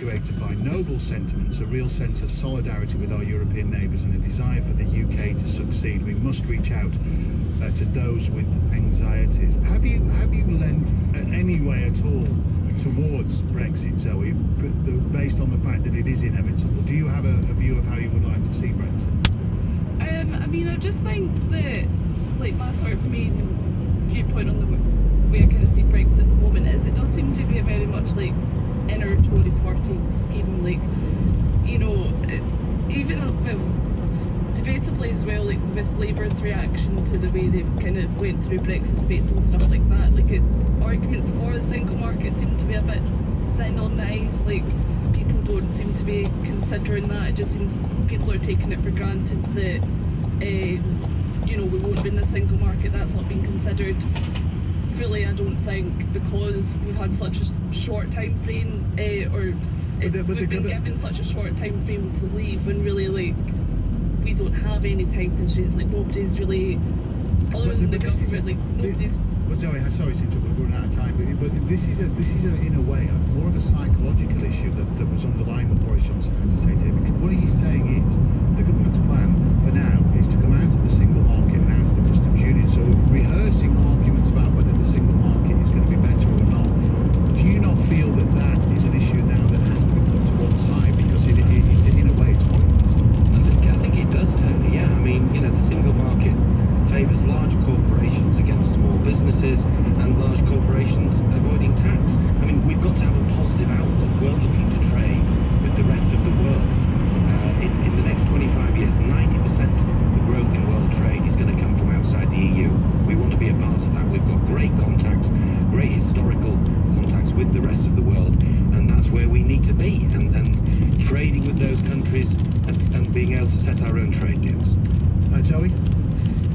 actuated by noble sentiments, a real sense of solidarity with our European neighbours and a desire for the UK to succeed, we must reach out to those with anxieties. Have you lent any way at all towards Brexit, Zoe, based on the fact that it is inevitable? Do you have a view of how you would like to see Brexit? I mean, I just think that, like, my sort of main viewpoint on the way I kind of see Brexit at the moment is it does seem to be a very much like inner Tory party scheme, like, you know, even debatably as well, like with Labour's reaction to the way they've kind of went through Brexit debates and stuff like that, like arguments for the single market seem to be a bit thin on the ice, like people don't seem to be considering that. It just seems people are taking it for granted that you know, we won't be in the single market. That's not being considered fully, I don't think, because we've had such a short time frame, we've been given such a short time frame to leave, when really, like, we don't have any time constraints. Like, nobody's really, other than the government, like, nobody's... Well, Zoe, sorry to interrupt, we're running out of time, but this is in a way more of a psychological issue that was underlying what Boris Johnson had to say to him. Because what he's saying is the government's plan for now is to come out of the single market and out of the customs union. So rehearsing arguments about whether the single market is going to be better or not. Do you not feel that that is an issue now that has to be put to one side because it's in a way it's pointless? I think it does, Tony. Yeah, I mean, you know, the single market favours large corporations against small businesses and large corporations avoiding tax. I mean, we've got to have a positive outlook. We're looking to trade with the rest of the world. In the next 25 years, 90% of the growth in world trade is going to come from outside the EU. We want to be a part of that. We've got great contacts, great historical contacts with the rest of the world, and that's where we need to be. And trading with those countries and being able to set our own trade deals. Zoe?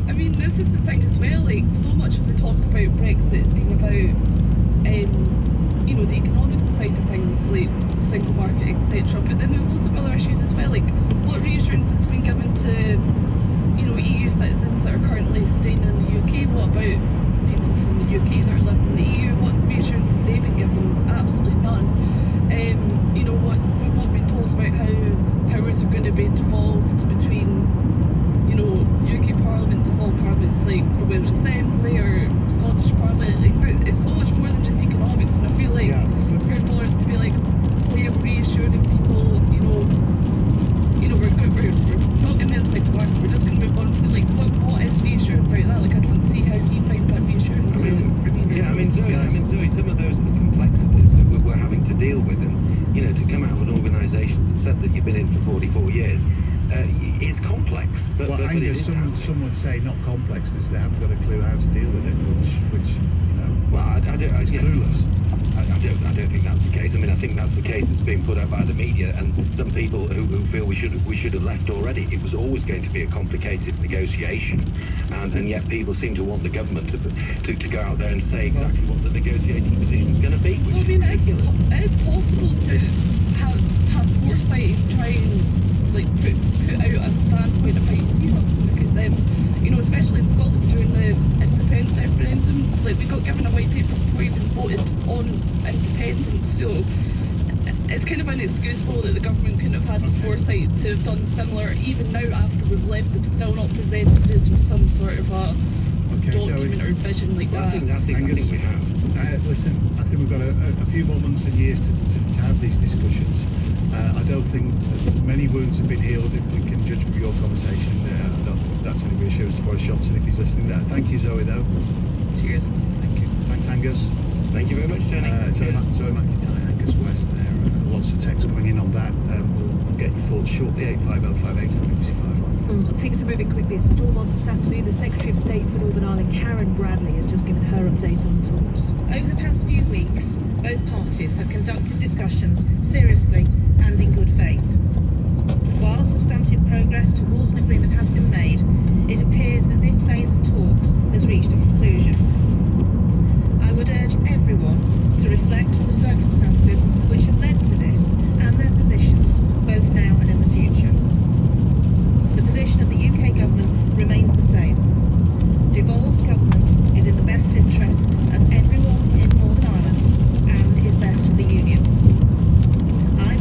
I mean, this is the thing as well, like, so much of the talk about Brexit has been about, you know, the economical side of things, like single market, etc. But then there's lots of other issues as well, like what reassurance has been given to, you know, EU citizens that are currently staying in the UK? What about people from the UK that are living in the EU? What reassurance have they been given? Absolutely none. You know, we've not been told about how powers are going to be devolved between, you know, UK Parliament, devolved parliaments like the Welsh Assembly or Scottish Parliament. Like, it's so much more than just economics, and I feel like for Boris to be like, oh yeah, we're reassuring people, you know, we're not going to inside the market, we're just going to move on to, like, what is reassuring about that? Like, I don't see how he finds that reassuring. I mean, Zoe, some of those are the complexities that we're having to deal with, and, you know, to come out of an organisation that said that you've been in for 44 years is complex. But Angus, some would say not complex, because they haven't got a clue how to deal with it, which you know, well, I don't, it's clueless. I don't think that's the case. I mean, I think that's the case that's being put out by the media and some people who feel we should have left already. It was always going to be a complicated negotiation, and yet people seem to want the government to go out there and say exactly what the negotiating position is going to be, which is ridiculous. It is possible to have foresight and try and, like, put out a standpoint of how you see something, because you know, especially in Scotland during the independence referendum, like, we got given a white paper before we even voted on independence, so it's kind of inexcusable that the government couldn't have had the foresight to have done similar. Even now, after we've left, they've still not presented us with some sort of a document or vision like that. I think we have. Listen, I think we've got a few more months and years to have these discussions. I don't think many wounds have been healed, if we can judge from your conversation. I don't know if that's any reassurance to Boris Johnson if he's listening there. Thank you, Zoe, though. Cheers. Thank you. Thanks, Angus. Thank you very much, Jenny. Zoe McIntyre, Angus West there. Lots of text coming in on that. We'll get your thoughts shortly. 85058 on BBC 5 Live. Things are moving quickly. A storm on this afternoon. The Secretary of State for Northern Ireland, Karen Bradley, has just given her update on the talks. Over the past few weeks, both parties have conducted discussions seriously and in good faith. While substantive progress towards an agreement has been made, it appears that this phase of talks has reached a conclusion. I would urge everyone to reflect on the circumstances which have led to this and their positions, both now and in the future. The position of the UK government remains the same. Devolved government is in the best interests of everyone in Northern Ireland and is best for the Union. I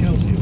Chelsea.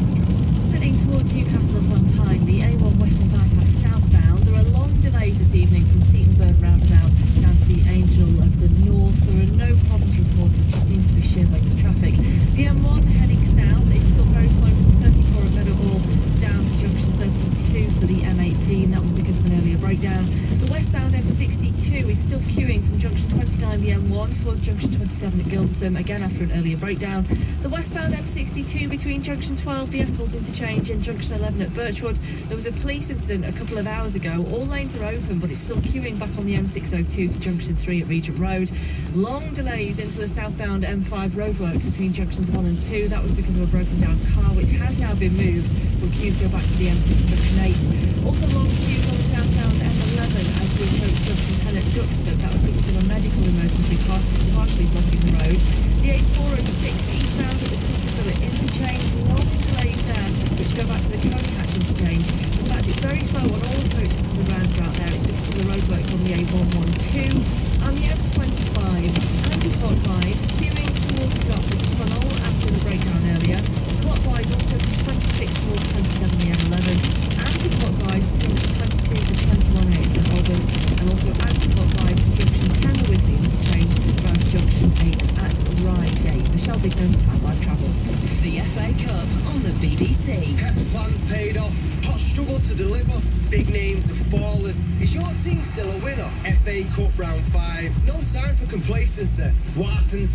Heading towards Newcastle upon Tyne, the A1 Western Bypass southbound. There are long delays this evening from Seatonburg roundabout down to the Angel of the North. There are no problems reported, just seems to be sheer weight of traffic. The M1 heading south is still very slow from 34 at Meadowhall down to junction 32 for the M18. That was because of an earlier breakdown. The westbound M62 is still queuing from junction 29, the M1, towards junction 27 at Gildersome, again after an earlier breakdown. The westbound M62 between junction 12, the Eccles interchange, and junction 11 at Birchwood. There was a police incident a couple of hours ago. All lanes are open, but it's still queuing back on the M602 to junction 3 at Regent Road. Long delays into the southbound M5 roadworks between junctions 1 and 2. That was because of a broken down car, which has now been moved, but queues go back to the M6 junction 8. Also long queues on the southbound M11 as we approach junction 10 at Duxford. That was because of a medical emergency partially blocking the road. The A406 eastbound at the Cooperville interchange. Long delays there, which go back to the Coneyhatch interchange. In fact, it's very slow on all approaches to the roundabout there. It's because of the roadworks on the A112 and the M25. Anti-clockwise, queuing towards Dartford Tunnel after the breakdown earlier. Clockwise also from 26 towards 27 the M11. Anti-clockwise from junction 22 to 21 at St Albans, and also anti-clockwise from junction 10 the Wisley interchange down to junction 8 at Reigate. Michelle Dignam, 5 Live Travel. The FA Cup on the BBC. Pep plans paid off. Posh struggled to deliver. Big names have fallen. Is your team still a winner? FA Cup round 5. No time for complacency. What happens